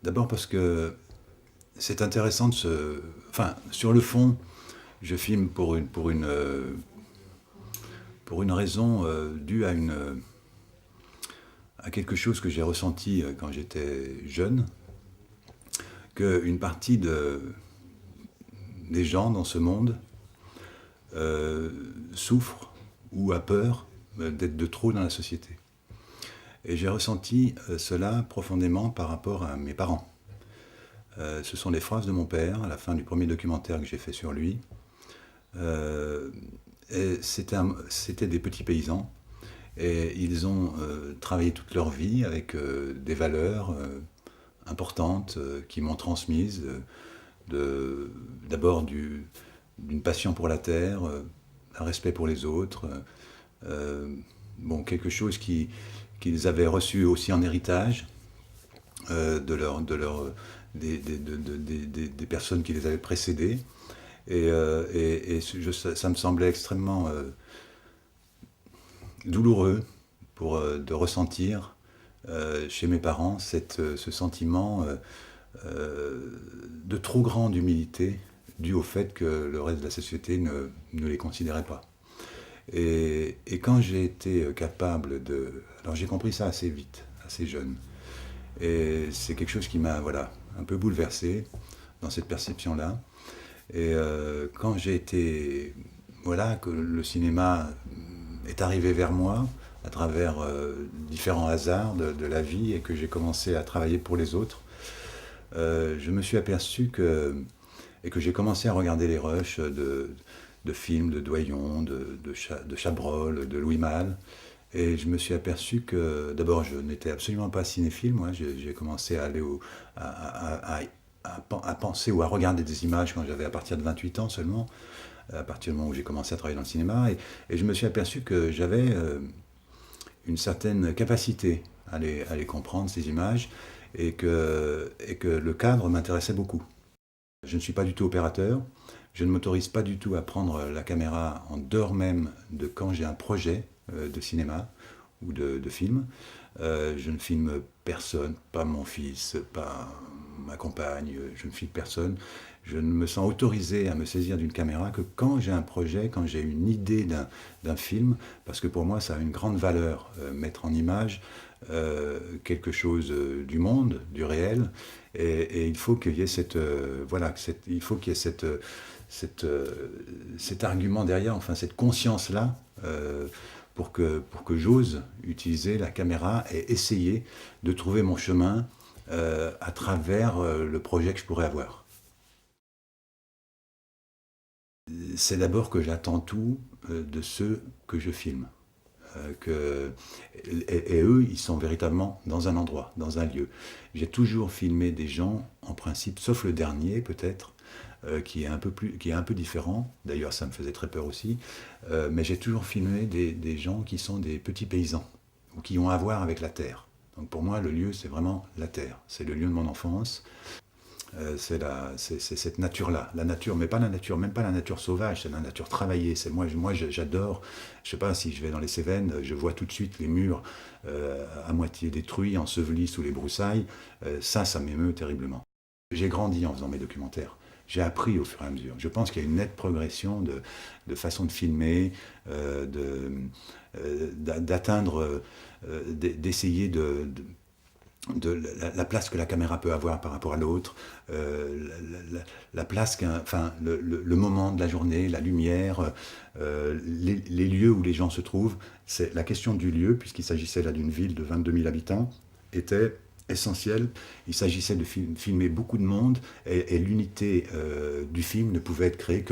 D'abord parce que c'est intéressant de se... Enfin, sur le fond, je filme pour une raison due à quelque chose que j'ai ressenti quand j'étais jeune, qu'une partie des gens dans ce monde euh, souffrent ou a peur d'être de trop dans la société. Et j'ai ressenti cela profondément par rapport à mes parents. Ce sont les phrases de mon père à la fin du premier documentaire que j'ai fait sur lui. Euh, C'était des petits paysans et ils ont travaillé toute leur vie avec des valeurs importantes qui m'ont transmises, d'abord d'une passion pour la terre, un respect pour les autres, euh, bon, quelque chose qu'ils avaient reçu aussi en héritage des personnes qui les avaient précédés. Ça me semblait extrêmement douloureux de ressentir chez mes parents ce sentiment de trop grande humilité dû au fait que le reste de la société ne les considérait pas. Et quand j'ai été capable de... Alors j'ai compris ça assez vite, assez jeune. Et c'est quelque chose qui m'a voilà, un peu bouleversé dans cette perception-là. Et quand j'ai été... Voilà, que le cinéma est arrivé vers moi à travers différents hasards de la vie et que j'ai commencé à travailler pour les autres, je me suis aperçu et que j'ai commencé à regarder les rushs de films de Doyon, de Chabrol, de Louis Malle. Et je me suis aperçu que, d'abord, je n'étais absolument pas cinéphile. Moi, j'ai commencé à aller à penser ou à regarder des images quand j'avais à partir de 28 ans seulement, à partir du moment où j'ai commencé à travailler dans le cinéma. Et je me suis aperçu que j'avais une certaine capacité à les comprendre, ces images, et que le cadre m'intéressait beaucoup. Je ne suis pas du tout opérateur, je ne m'autorise pas du tout à prendre la caméra en dehors même de quand j'ai un projet de cinéma ou de film. Je ne filme personne, pas mon fils, pas ma compagne, je ne filme personne. Je ne me sens autorisé à me saisir d'une caméra que quand j'ai un projet, quand j'ai une idée d'un film, parce que pour moi ça a une grande valeur, mettre en image quelque chose du monde, du réel, et il faut qu'il y ait il faut qu'il y ait cet argument derrière, enfin cette conscience-là, pour que j'ose utiliser la caméra et essayer de trouver mon chemin à travers le projet que je pourrais avoir. C'est d'abord que j'attends tout de ceux que je filme. Et eux, ils sont véritablement dans un endroit, dans un lieu. J'ai toujours filmé des gens, en principe, sauf le dernier peut-être, qui est un peu différent. D'ailleurs, ça me faisait très peur aussi. Mais j'ai toujours filmé des gens qui sont des petits paysans ou qui ont à voir avec la terre. Donc pour moi, le lieu, c'est vraiment la terre. C'est le lieu de mon enfance. C'est cette nature-là, la nature, mais pas la nature, même pas la nature sauvage, c'est la nature travaillée. C'est moi j'adore. Je sais pas si je vais dans les Cévennes, je vois tout de suite les murs à moitié détruits, ensevelis sous les broussailles. Ça m'émeut terriblement. J'ai grandi en faisant mes documentaires. J'ai appris au fur et à mesure. Je pense qu'il y a une nette progression de façon de filmer, d'atteindre, d'essayer de la place que la caméra peut avoir par rapport à l'autre, la place enfin, le moment de la journée, la lumière, les lieux où les gens se trouvent. C'est la question du lieu, puisqu'il s'agissait là d'une ville de 22 000 habitants, était essentielle. Il s'agissait de filmer beaucoup de monde et l'unité du film ne pouvait être créée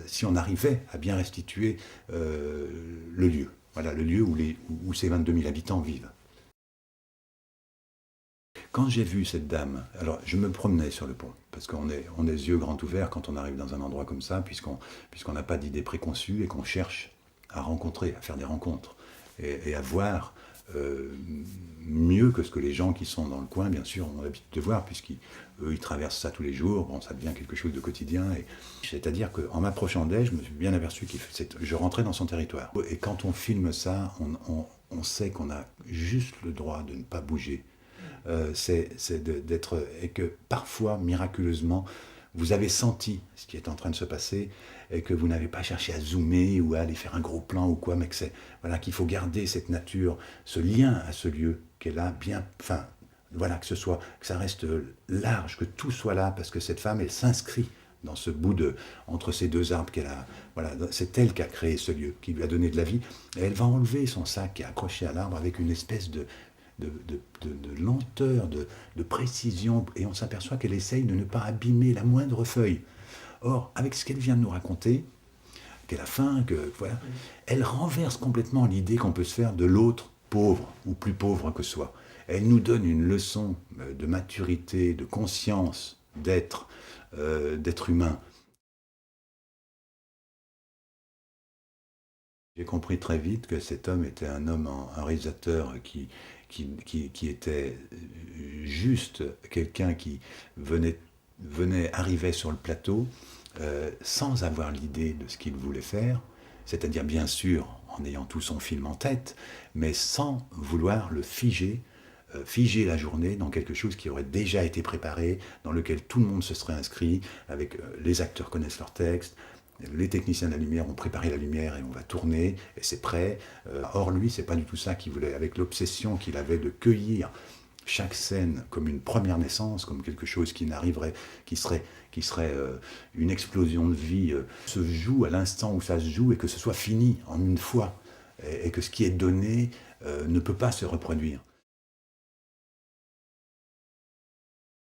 si on arrivait à bien restituer le lieu. Voilà, le lieu où ces 22 000 habitants vivent. Quand j'ai vu cette dame, alors je me promenais sur le pont, parce on est les yeux grands ouverts quand on arrive dans un endroit comme ça, puisqu'on n'a pas d'idées préconçues et qu'on cherche à rencontrer, à faire des rencontres, et à voir mieux que ce que les gens qui sont dans le coin, bien sûr, ont l'habitude de voir, puisqu'eux, ils traversent ça tous les jours, bon, ça devient quelque chose de quotidien. C'est-à-dire qu'en m'approchant d'elle, je me suis bien aperçu que je rentrais dans son territoire. Et quand on filme ça, on sait qu'on a juste le droit de ne pas bouger, d'être, et que parfois, miraculeusement, vous avez senti ce qui est en train de se passer et que vous n'avez pas cherché à zoomer ou à aller faire un gros plan ou quoi, mais que voilà, qu'il faut garder cette nature, ce lien à ce lieu qui est là, bien, enfin, voilà, que ça reste large, que tout soit là, parce que cette femme, elle s'inscrit dans ce bout entre ces deux arbres qu'elle a. Voilà, c'est elle qui a créé ce lieu, qui lui a donné de la vie. Et elle va enlever son sac qui est accroché à l'arbre avec une espèce de lenteur, de précision, et on s'aperçoit qu'elle essaye de ne pas abîmer la moindre feuille. Or, avec ce qu'elle vient de nous raconter, qu'elle a faim, que voilà, elle renverse complètement l'idée qu'on peut se faire de l'autre pauvre ou plus pauvre que soi. Elle nous donne une leçon de maturité, de conscience, d'être humain. J'ai compris très vite que cet homme était un réalisateur qui était juste quelqu'un qui arrivait sur le plateau sans avoir l'idée de ce qu'il voulait faire, c'est-à-dire bien sûr en ayant tout son film en tête, mais sans vouloir le figer la journée dans quelque chose qui aurait déjà été préparé, dans lequel tout le monde se serait inscrit, avec les acteurs connaissent leur texte, les techniciens de la lumière ont préparé la lumière et on va tourner, et c'est prêt. Or, lui, c'est pas du tout ça qu'il voulait, avec l'obsession qu'il avait de cueillir chaque scène comme une première naissance, comme quelque chose qui n'arriverait, qui serait une explosion de vie, se joue à l'instant où ça se joue et que ce soit fini en une fois, et que ce qui est donné ne peut pas se reproduire.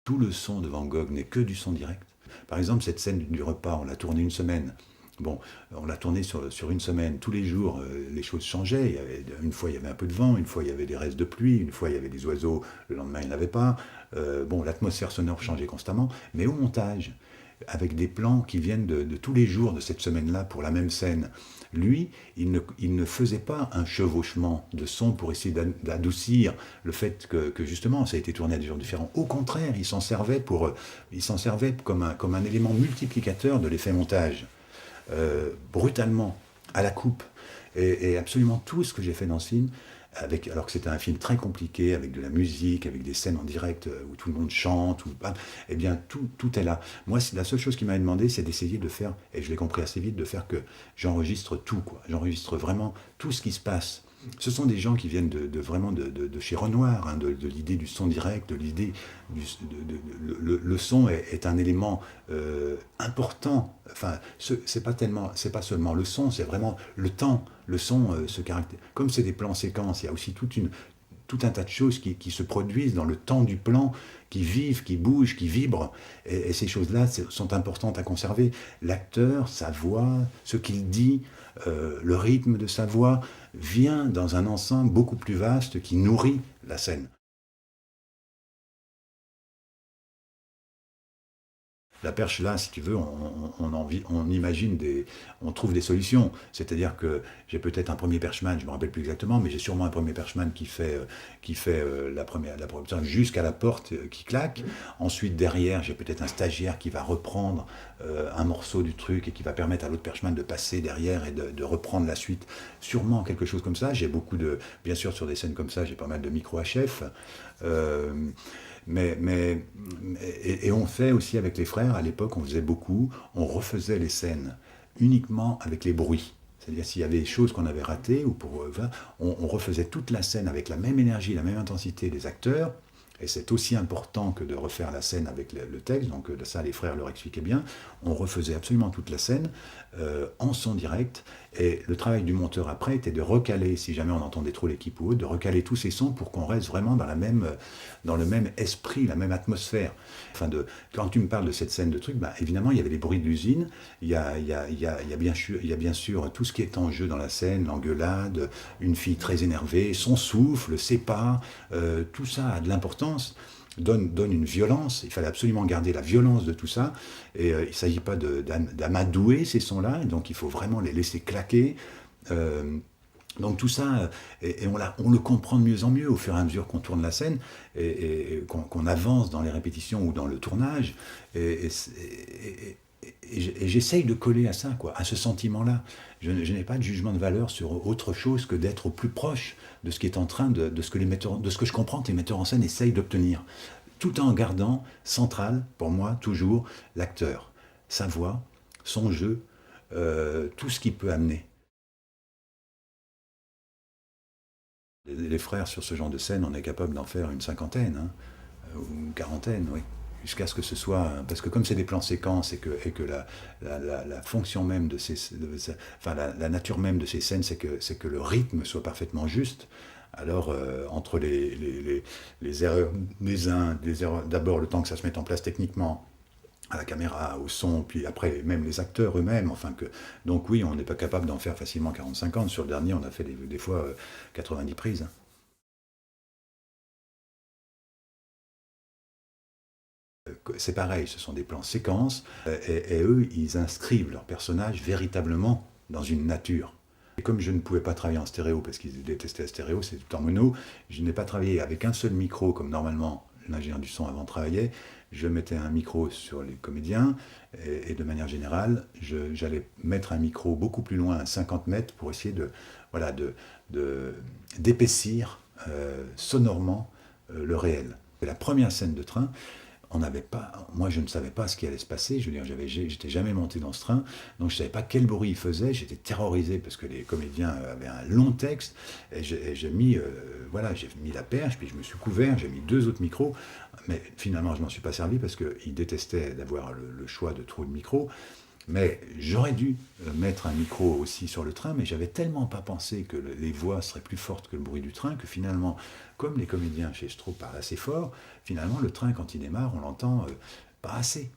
Tout le son de Van Gogh n'est que du son direct. Par exemple, cette scène du repas, on l'a tournée une semaine. Bon, on l'a tournée sur une semaine. Tous les jours, les choses changeaient. Une fois, il y avait un peu de vent, une fois, il y avait des restes de pluie, une fois, il y avait des oiseaux, le lendemain, il n'y en avait pas. Bon, l'atmosphère sonore changeait constamment. Mais au montage, avec des plans qui viennent de tous les jours de cette semaine-là pour la même scène, lui, il ne faisait pas un chevauchement de son pour essayer d'adoucir le fait que justement ça a été tourné à des jours différents. Au contraire, il s'en servait comme un élément multiplicateur de l'effet montage, brutalement, à la coupe. Et absolument tout ce que j'ai fait dans ce film, alors que c'était un film très compliqué, avec de la musique, avec des scènes en direct où tout le monde chante, eh bien tout est là. Moi, la seule chose qui m'a demandé, c'est d'essayer de faire, et je l'ai compris assez vite, de faire que j'enregistre tout, quoi. J'enregistre vraiment tout ce qui se passe. Ce sont des gens qui viennent vraiment de chez Renoir, hein, de l'idée du son direct, de l'idée le son est un élément important. Enfin, c'est pas seulement le son, c'est vraiment le temps. Le son se caractérise. Comme c'est des plans séquences, il y a aussi tout un tas de choses qui se produisent dans le temps du plan, qui vivent, qui bougent, qui vibrent. Et ces choses-là sont importantes à conserver. L'acteur, sa voix, ce qu'il dit, le rythme de sa voix, vient dans un ensemble beaucoup plus vaste qui nourrit la scène. La perche, là, si tu veux, on imagine on trouve des solutions. C'est-à-dire que j'ai peut-être un premier perchman, je ne me rappelle plus exactement, mais j'ai sûrement un premier perchman qui fait la première jusqu'à la porte qui claque. Ensuite, derrière, j'ai peut-être un stagiaire qui va reprendre un morceau du truc et qui va permettre à l'autre perchman de passer derrière et de reprendre la suite. Sûrement quelque chose comme ça. Bien sûr, sur des scènes comme ça, j'ai pas mal de micro-HF. Et on fait aussi avec les frères, à l'époque on faisait beaucoup, on refaisait les scènes uniquement avec les bruits. C'est-à-dire s'il y avait des choses qu'on avait ratées, on refaisait toute la scène avec la même énergie, la même intensité des acteurs, et c'est aussi important que de refaire la scène avec le texte, donc ça les frères leur expliquaient bien, on refaisait absolument toute la scène en son direct, et le travail du monteur après était de recaler, si jamais on entendait trop l'équipe ou autre, de recaler tous ces sons pour qu'on reste vraiment dans le même esprit, la même atmosphère. Quand tu me parles de cette scène de truc, évidemment il y avait les bruits de l'usine, il y a bien sûr tout ce qui est en jeu dans la scène, l'engueulade, une fille très énervée, son souffle, ses pas, tout ça a de l'importance. Donne une violence, il fallait absolument garder la violence de tout ça, et il ne s'agit pas d'amadouer ces sons-là, donc il faut vraiment les laisser claquer. Donc tout ça, et on le comprend de mieux en mieux au fur et à mesure qu'on tourne la scène, et qu'on avance dans les répétitions ou dans le tournage, et et j'essaye de coller à ça, quoi, à ce sentiment-là. Je n'ai pas de jugement de valeur sur autre chose que d'être au plus proche de ce qui est en train de ce que de ce que je comprends que les metteurs en scène essayent d'obtenir, tout en gardant central, pour moi, toujours l'acteur, sa voix, son jeu, tout ce qu'il peut amener. Les frères sur ce genre de scène, on est capable d'en faire une cinquantaine, hein, ou une quarantaine, oui. Jusqu'à ce que ce soit. Parce que comme c'est des plans séquences et que la fonction même de ces. Enfin, la nature même de ces scènes, c'est que le rythme soit parfaitement juste. Alors, entre les erreurs des uns, des erreurs, d'abord le temps que ça se mette en place techniquement, à la caméra, au son, puis après même les acteurs eux-mêmes, enfin que. Donc oui, on n'est pas capable d'en faire facilement 40-50. Sur le dernier, on a fait des fois 90 prises. C'est pareil, ce sont des plans séquences, et eux, ils inscrivent leurs personnages véritablement dans une nature. Et comme je ne pouvais pas travailler en stéréo, parce qu'ils détestaient la stéréo, c'est tout en mono, je n'ai pas travaillé avec un seul micro, comme normalement l'ingénieur du son avant travaillait. Je mettais un micro sur les comédiens, et de manière générale, j'allais mettre un micro beaucoup plus loin, à 50 mètres, pour essayer voilà, d'épaissir sonorement le réel. La première scène de train, on n'avait pas, moi je ne savais pas ce qui allait se passer, je veux dire, j'étais jamais monté dans ce train, donc je ne savais pas quel bruit il faisait, j'étais terrorisé parce que les comédiens avaient un long texte, et j'ai mis, voilà, j'ai mis la perche, puis je me suis couvert, j'ai mis deux autres micros, mais finalement je m'en suis pas servi parce qu'ils détestaient d'avoir le choix de trop de micros, mais j'aurais dû mettre un micro aussi sur le train, mais j'avais tellement pas pensé que les voix seraient plus fortes que le bruit du train que finalement, comme les comédiens chez Stroh parlent assez fort, finalement le train quand il démarre, on l'entend pas assez.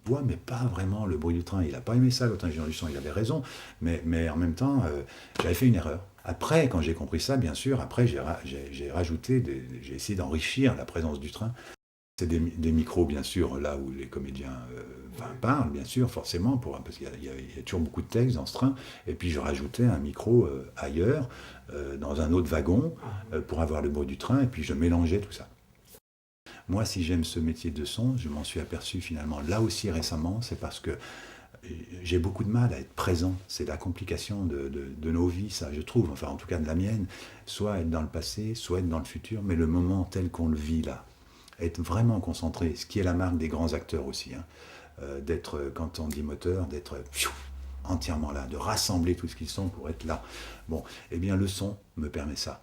Voix, mais pas vraiment le bruit du train. Il n'a pas aimé ça, l'autre ingénieur du son, il avait raison, mais en même temps, j'avais fait une erreur. Après, quand j'ai compris ça, bien sûr, après j'ai rajouté, j'ai essayé d'enrichir la présence du train. C'est des micros, bien sûr, là où les comédiens parlent, bien sûr, forcément, parce qu'il y a toujours beaucoup de texte dans ce train. Et puis je rajoutais un micro ailleurs, dans un autre wagon, pour avoir le bruit du train, et puis je mélangeais tout ça. Moi, si j'aime ce métier de son, je m'en suis aperçu finalement là aussi récemment, c'est parce que j'ai beaucoup de mal à être présent. C'est la complication de nos vies, ça, je trouve, enfin en tout cas de la mienne, soit être dans le passé, soit être dans le futur, mais le moment tel qu'on le vit là. Être vraiment concentré, ce qui est la marque des grands acteurs aussi, hein. D'être, quand on dit moteur, d'être entièrement là, de rassembler tout ce qu'ils sont pour être là. Bon, eh bien le son me permet ça.